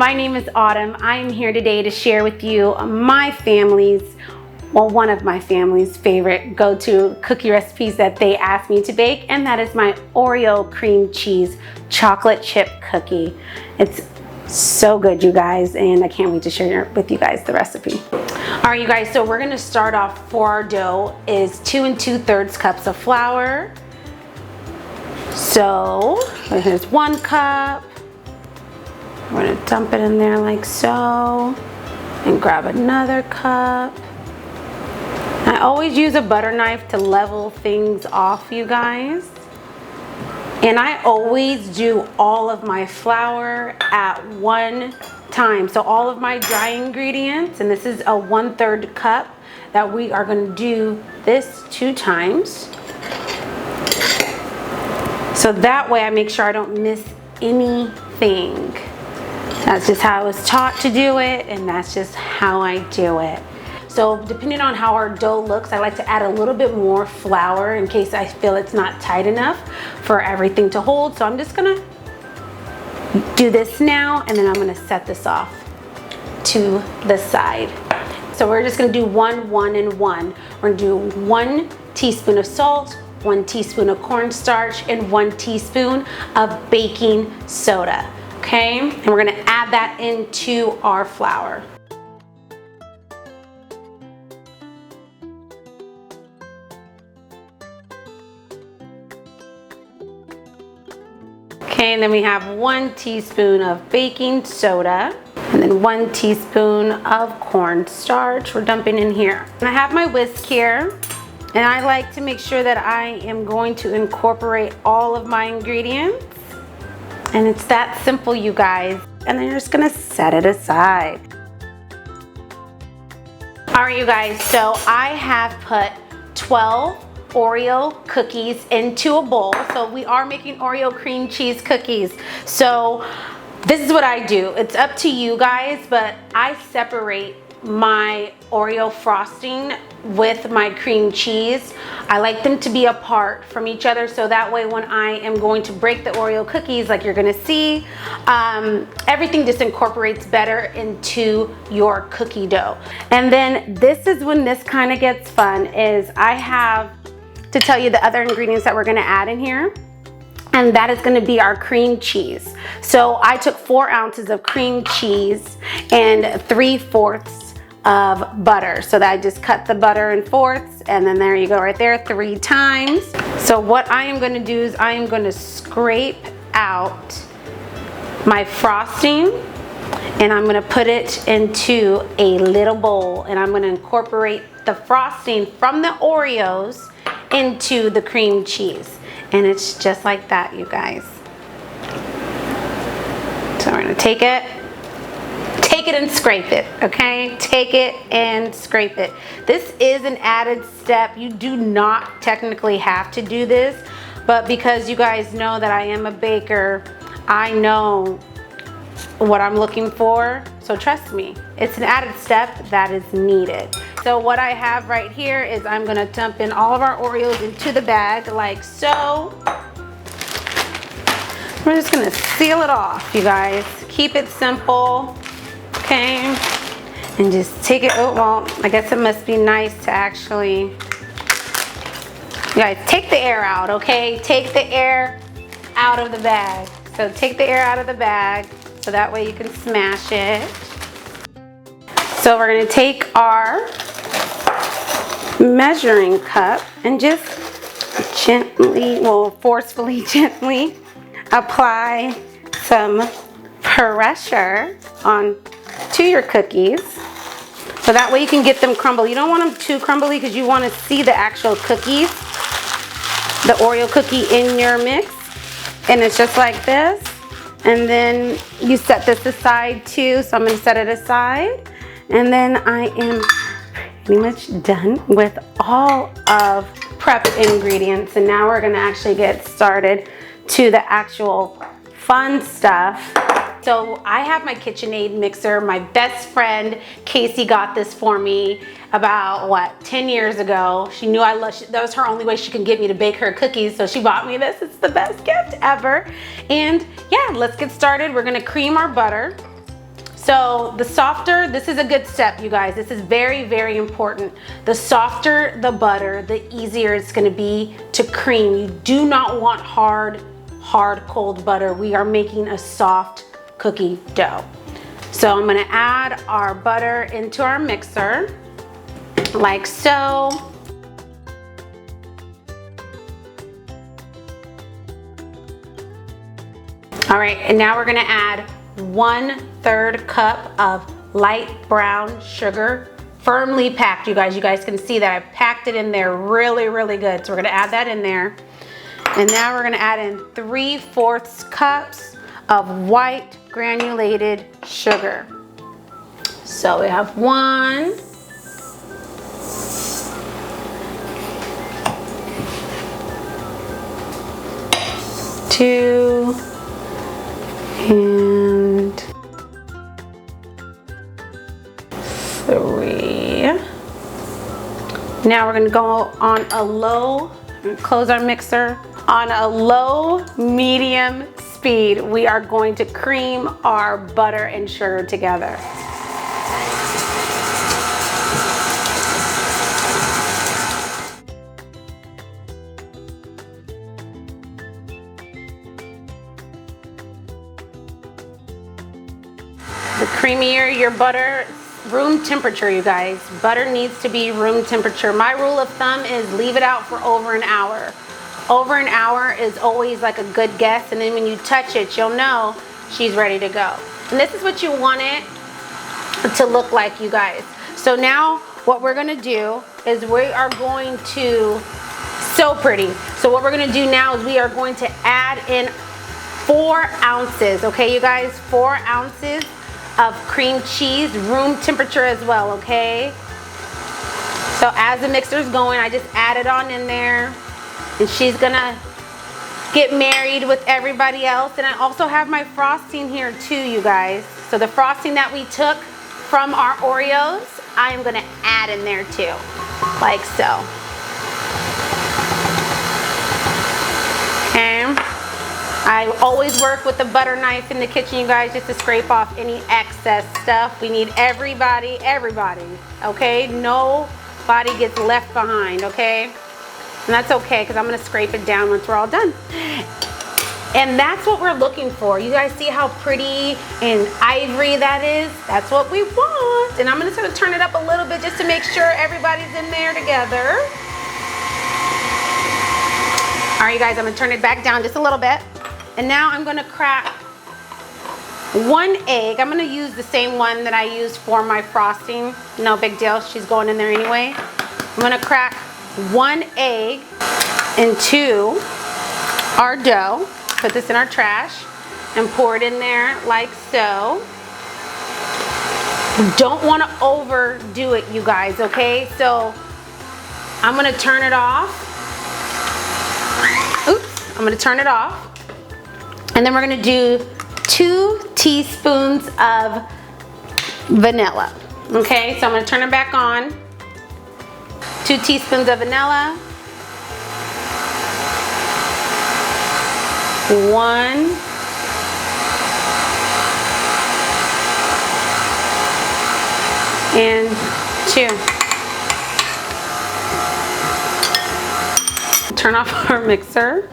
my name is Autumn. I am here today to share with you my family's, well, one of my family's favorite go-to cookie recipes that they asked me to bake, and that is my Oreo cream cheese chocolate chip cookie. It's so good, you guys, and I can't wait to share with you guys the recipe. All right, you guys, so we're gonna start off. For our dough is 2 2/3 cups of flour. So here's 1 cup. We're gonna dump it in there like so, and grab another cup. I always use a butter knife to level things off, you guys. And I always do all of my flour at one time. So all of my dry ingredients, and this is a 1/3 cup, that we are gonna do this 2 times. So that way I make sure I don't miss anything. That's just how I was taught to do it, and that's just how I do it. So depending on how our dough looks, I like to add a little bit more flour in case I feel it's not tight enough for everything to hold. So I'm just gonna do this now, and then I'm gonna set this off to the side. So we're just gonna do 1, 1, and 1. We're gonna do 1 teaspoon of salt, 1 teaspoon of cornstarch, and 1 teaspoon of baking soda. Okay, and we're gonna add that into our flour. Okay, and then we have 1 teaspoon of baking soda, and then 1 teaspoon of cornstarch we're dumping in here. And I have my whisk here, and I like to make sure that I am going to incorporate all of my ingredients. And it's that simple, you guys. And then you're just gonna set it aside. All right, you guys, so I have put 12 Oreo cookies into a bowl. So we are making Oreo cream cheese cookies. So this is what I do. It's up to you guys, but I separate my Oreo frosting with my cream cheese. I like them to be apart from each other, so that way when I am going to break the Oreo cookies, like you're gonna see, everything just incorporates better into your cookie dough. And then this is when this kind of gets fun, is I have to tell you the other ingredients that we're gonna add in here. And that is gonna be our cream cheese. So I took 4 ounces of cream cheese and 3/4 of butter. So that I just cut the butter in 4ths, and then there you go right there 3 times. So what I am gonna do is I am gonna scrape out my frosting, and I'm gonna put it into a little bowl, and I'm gonna incorporate the frosting from the Oreos into the cream cheese. And it's just like that, you guys. So we're gonna take it and scrape it, okay? Take it and scrape it. This is an added step. You do not technically have to do this, but because you guys know that I am a baker, I know what I'm looking for. So trust me, it's an added step that is needed. So what I have right here is I'm gonna dump in all of our Oreos into the bag like so. We're just gonna seal it off, you guys. Keep it simple, okay? And just take it, oh, well, I guess it must be nice to actually, you guys, take the air out, okay? Take the air out of the bag. So take the air out of the bag, so that way you can smash it. So we're gonna take our measuring cup and just gently, well, forcefully, gently apply some pressure on to your cookies, so that way you can get them crumble. You don't want them too crumbly because you want to see the actual cookies, the Oreo cookie in your mix. And it's just like this. And then you set this aside too. So I'm going to set it aside. And then I am pretty much done with all of prepped ingredients. And now we're going to actually get started to the actual fun stuff. So I have my KitchenAid mixer. My best friend Casey got this for me about, what, 10 years ago. She knew I loved, that was her only way she could get me to bake her cookies, so she bought me this. It's the best gift ever. And yeah, let's get started. We're gonna cream our butter. So the softer, this is a good step, you guys. This is very, very important. The softer the butter, the easier it's gonna be to cream. You do not want hard, cold butter. We are making a soft cookie dough. So I'm gonna add our butter into our mixer, like so. All right, and now we're gonna add 1/3 cup of light brown sugar, firmly packed, you guys. You guys can see that I packed it in there really, really good. So we're gonna add that in there. And now we're gonna add in 3/4 cups of white granulated sugar. So we have 1, 2, and 3. Now we're gonna go on a low, close our mixer. On a low, medium speed, we are going to cream our butter and sugar together. The creamier your butter, room temperature, you guys. Butter needs to be room temperature. My rule of thumb is leave it out for over an hour. Over an hour is always like a good guess, and then when you touch it, you'll know she's ready to go. And this is what you want it to look like, you guys. So now what we're gonna do is we are going to, so pretty. So what we're gonna do now is we are going to add in 4 ounces, okay, you guys? 4 ounces of cream cheese, room temperature as well, okay? So as the mixer's going, I just add it on in there, and she's gonna get married with everybody else. And I also have my frosting here too, you guys. So the frosting that we took from our Oreos, I am gonna add in there too, like so. Okay. I always work with the butter knife in the kitchen, you guys, just to scrape off any excess stuff. We need everybody, okay? Nobody gets left behind, okay? And that's okay, because I'm gonna scrape it down once we're all done. And that's what we're looking for. You guys see how pretty and ivory that is? That's what we want. And I'm gonna sort of turn it up a little bit just to make sure everybody's in there together. All right, you guys, I'm gonna turn it back down just a little bit. And now I'm gonna crack 1 egg. I'm gonna use the same one that I used for my frosting. No big deal, she's going in there anyway. I'm gonna crack 1 egg into our dough. Put this in our trash and pour it in there like so. You don't wanna overdo it, you guys, okay? So I'm gonna turn it off. Oops, I'm gonna turn it off. And then we're gonna do 2 teaspoons of vanilla. Okay, so I'm gonna turn it back on. 2 teaspoons of vanilla. 1. And 2. Turn off our mixer.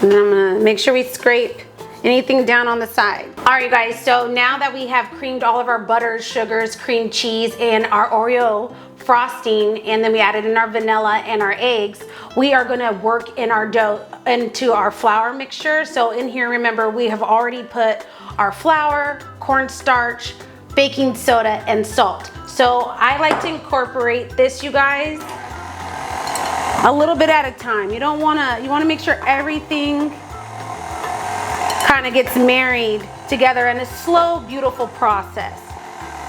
And then I'm gonna make sure we scrape anything down on the side. All right, you guys, so now that we have creamed all of our butters, sugars, cream cheese, and our Oreo frosting, and then we added in our vanilla and our eggs, we are gonna work in our dough into our flour mixture. So in here, remember, we have already put our flour, cornstarch, baking soda, and salt. So I like to incorporate this, you guys, a little bit at a time. You wanna make sure everything kind of gets married together in a slow, beautiful process,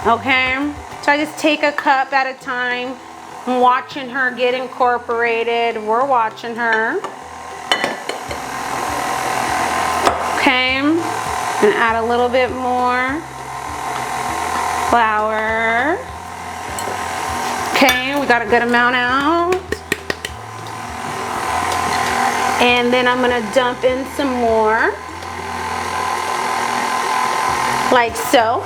okay? So I just take a cup at a time. I'm watching her get incorporated. We're watching her. Okay, and add a little bit more flour. Okay, we got a good amount out. And then I'm gonna dump in some more, like so.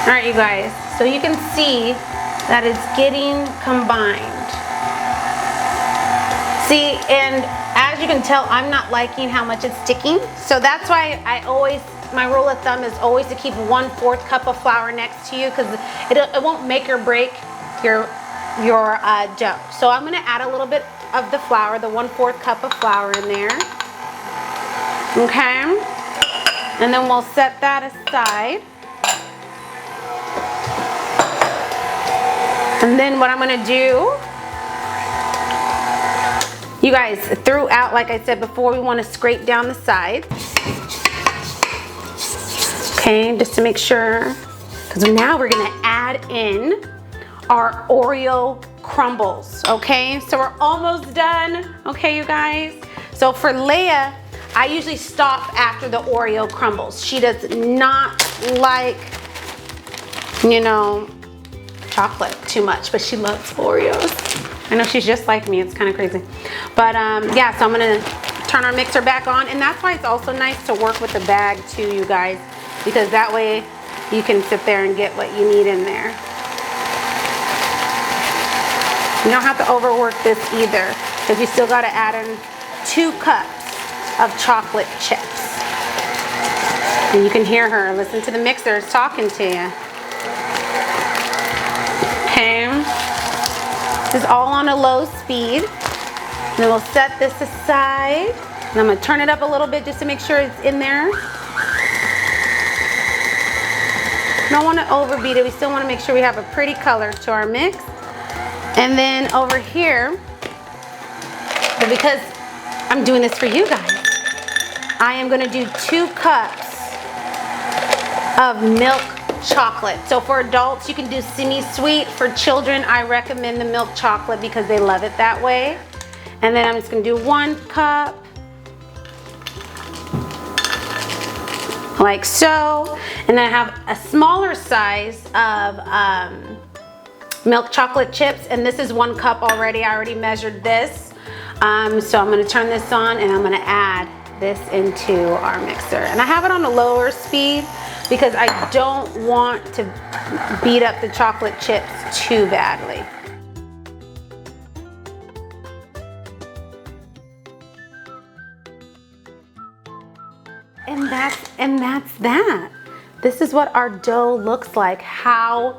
All right, you guys, so you can see that it's getting combined. See, and as you can tell, I'm not liking how much it's sticking. So that's why my rule of thumb is always to keep 1/4 cup of flour next to you, because it won't make or break your dough. So I'm gonna add a little bit of the flour, the 1/4 cup of flour in there. Okay, and then we'll set that aside. And then what I'm gonna do, you guys, throughout, like I said before, we wanna scrape down the sides. Okay, just to make sure, because now we're gonna add in our Oreo crumbles, okay? So we're almost done, okay, you guys? So for Leia, I usually stop after the Oreo crumbles. She does not like, you know, chocolate too much, but she loves Oreos. I know she's just like me, it's kind of crazy. But yeah, so I'm gonna turn our mixer back on, and that's why it's also nice to work with the bag too, you guys, because that way you can sit there and get what you need in there. You don't have to overwork this either, because you still gotta add in 2 cups of chocolate chips. And you can hear her, listen to the mixer, it's talking to you. Okay, this is all on a low speed. And then we'll set this aside. And I'm gonna turn it up a little bit just to make sure it's in there. Don't wanna overbeat it. We still wanna make sure we have a pretty color to our mix. And then over here, but because I'm doing this for you guys, I am gonna do 2 cups of milk chocolate. So for adults, you can do semi-sweet. For children, I recommend the milk chocolate because they love it that way. And then I'm just gonna do 1 cup, like so. And then I have a smaller size of milk chocolate chips, and this is 1 cup already. I already measured this. So I'm gonna turn this on and I'm gonna add this into our mixer. And I have it on a lower speed because I don't want to beat up the chocolate chips too badly. And that's that. This is what our dough looks like. How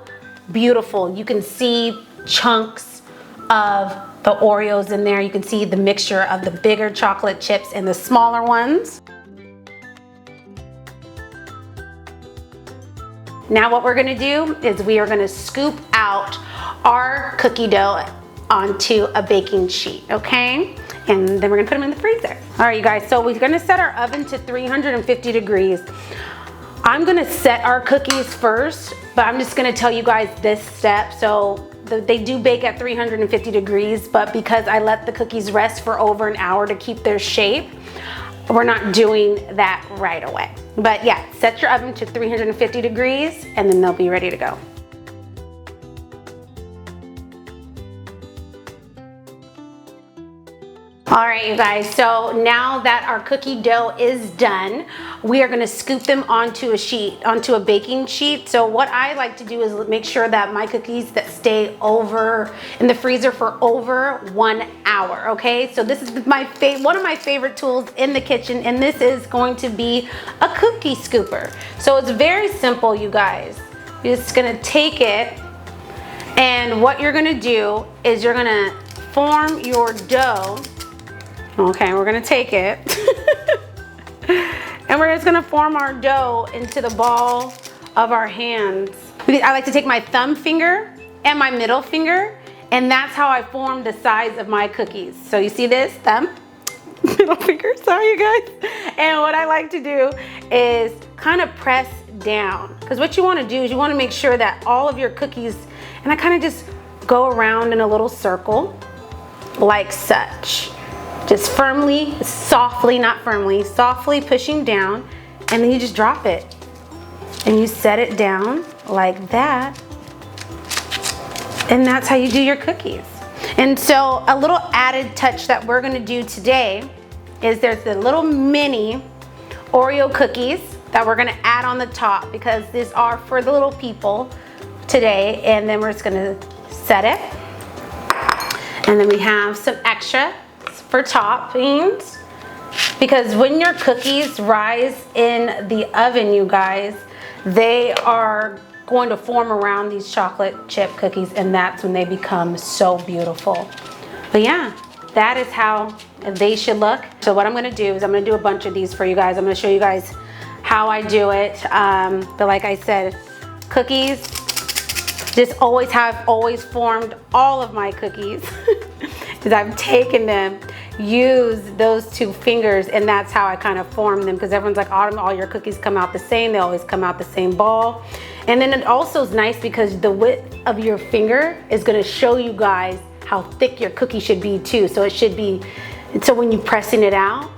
beautiful. You can see chunks of the Oreos in there. You can see the mixture of the bigger chocolate chips and the smaller ones. Now what we're gonna do is we are gonna scoop out our cookie dough onto a baking sheet, okay? And then we're gonna put them in the freezer. All right, you guys, so we're gonna set our oven to 350 degrees. I'm gonna set our cookies first, but I'm just gonna tell you guys this step. So they do bake at 350 degrees, but because I let the cookies rest for over an hour to keep their shape, we're not doing that right away. But yeah, set your oven to 350 degrees and then they'll be ready to go. All right, you guys, so now that our cookie dough is done, we are gonna scoop them onto a baking sheet. So what I like to do is make sure that my cookies that stay over in the freezer for over 1 hour, okay? So this is one of my favorite tools in the kitchen, and this is going to be a cookie scooper. So it's very simple, you guys. You're just gonna take it, and what you're gonna do is you're gonna form your dough. Okay, we're gonna take it and we're just gonna form our dough into the ball of our hands. I like to take my thumb finger and my middle finger, and that's how I form the size of my cookies. So you see this, thumb, middle finger, sorry you guys. And what I like to do is kind of press down, because what you wanna do is you wanna make sure that all of your cookies, and I kind of just go around in a little circle like such. Just firmly, softly, not firmly, softly pushing down, and then you just drop it. And you set it down like that. And that's how you do your cookies. And so a little added touch that we're gonna do today is there's the little mini Oreo cookies. that we're gonna add on the top because these are for the little people today. And then we're just gonna set it. And then we have some extra for toppings. Because when your cookies rise in the oven, you guys, they are going to form around these chocolate chip cookies, and that's when they become so beautiful. But yeah, that is how they should look. So what I'm gonna do is I'm gonna do a bunch of these for you guys. I'm gonna show you guys how I do it. But like I said, cookies just always formed all of my cookies. Because I've taken them, used those 2 fingers, and that's how I kind of form them. Because everyone's like, Autumn, all your cookies come out the same. They always come out the same ball. And then it also is nice because the width of your finger is gonna show you guys how thick your cookie should be too. So it should be, so when you're pressing it out,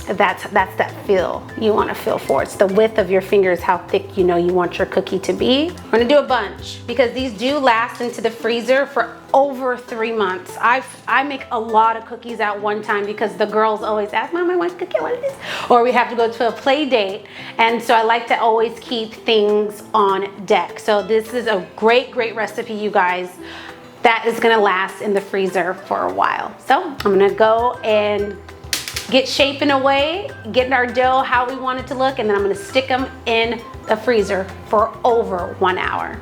that's that feel you want to feel for. It's the width of your fingers, how thick you know you want your cookie to be. I'm gonna do a bunch because these do last into the freezer for over 3 months. I make a lot of cookies at one time because the girls always ask, Mom, I want cookie, what is this? Or we have to go to a play date. And so I like to always keep things on deck. So this is a great recipe, you guys, that is gonna last in the freezer for a while. So I'm gonna go and get shaping away, getting our dough how we want it to look, and then I'm gonna stick them in the freezer for over 1 hour.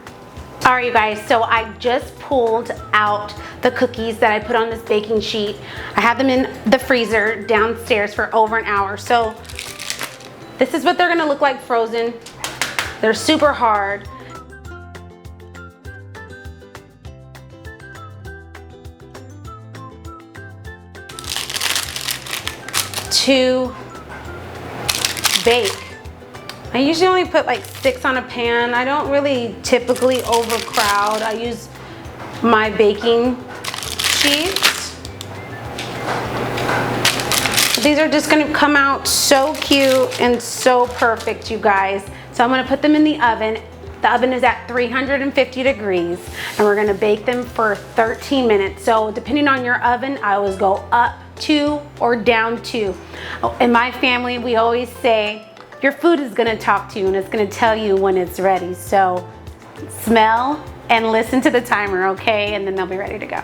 All right, you guys, so I just pulled out the cookies that I put on this baking sheet. I had them in the freezer downstairs for over an hour. So this is what they're gonna look like frozen. They're super hard. To bake. I usually only put like 6 on a pan. I don't really typically overcrowd. I use my baking sheets. These are just gonna come out so cute and so perfect, you guys. So I'm gonna put them in the oven. The oven is at 350 degrees and we're gonna bake them for 13 minutes. So depending on your oven, I always go up 2 or down 2. In my family, we always say, your food is gonna talk to you and it's gonna tell you when it's ready. So smell and listen to the timer, okay? And then they'll be ready to go.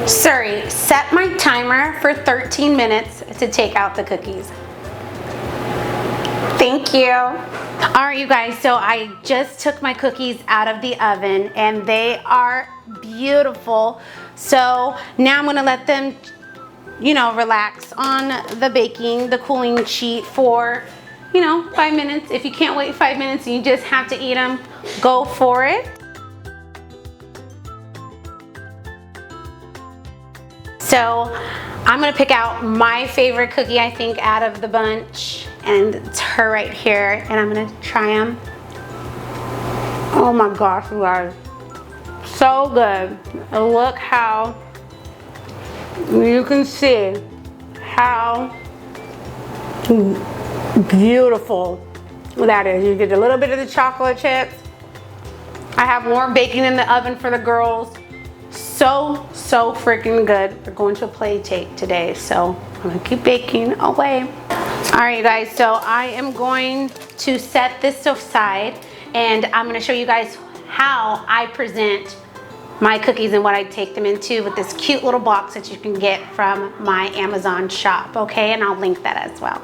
Suri, set my timer for 13 minutes to take out the cookies. Thank you. All right, you guys, so I just took my cookies out of the oven and they are beautiful. So now I'm gonna let them, you know, relax on the cooling sheet for, 5 minutes. If you can't wait 5 minutes and you just have to eat them, go for it. So I'm gonna pick out my favorite cookie, I think, out of the bunch, and it's her right here, and I'm gonna try them. Oh my gosh, you guys, so good. Look how, you can see how beautiful that is. You get a little bit of the chocolate chips. I have more baking in the oven for the girls. So freaking good. We're going to a play date today, so I'm gonna keep baking away. All right, you guys, so I am going to set this aside and I'm gonna show you guys how I present my cookies and what I take them into with this cute little box that you can get from my Amazon shop, okay? And I'll link that as well.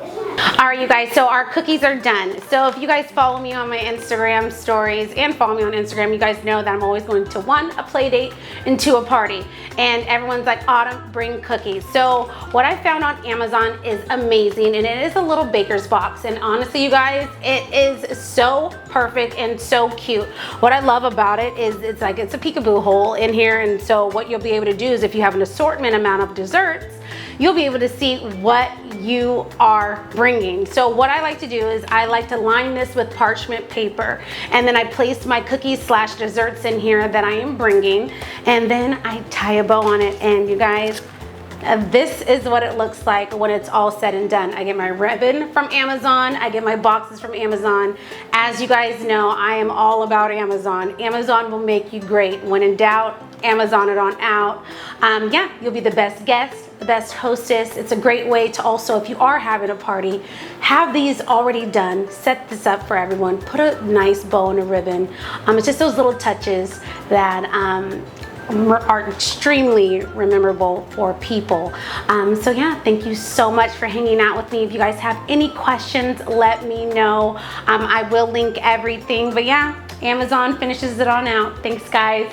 All right, you guys, so our cookies are done. So if you guys follow me on my Instagram stories and follow me on Instagram, you guys know that I'm always going to, 1, a play date, and 2, a party. And everyone's like, Autumn, bring cookies. So what I found on Amazon is amazing, and it is a little baker's box. And honestly, you guys, it is so perfect and so cute. What I love about it is it's a peekaboo hole in here, and so what you'll be able to do is if you have an assortment amount of desserts, you'll be able to see what you are bringing. So what I like to do is I like to line this with parchment paper, and then I place my cookies / desserts in here that I am bringing, and then I tie a bow on it. And you guys, this is what it looks like when it's all said and done. I get my ribbon from Amazon. I get my boxes from Amazon. As you guys know, I am all about Amazon. Amazon will make you great. When in doubt, Amazon it on out. Yeah, you'll be the best guest the best hostess. It's a great way to also, if you are having a party, have these already done. Set this up for everyone. Put a nice bow and a ribbon. It's just those little touches that are extremely memorable for people. So yeah, thank you so much for hanging out with me. If you guys have any questions, let me know. I will link everything, but yeah, Amazon finishes it on out. Thanks guys.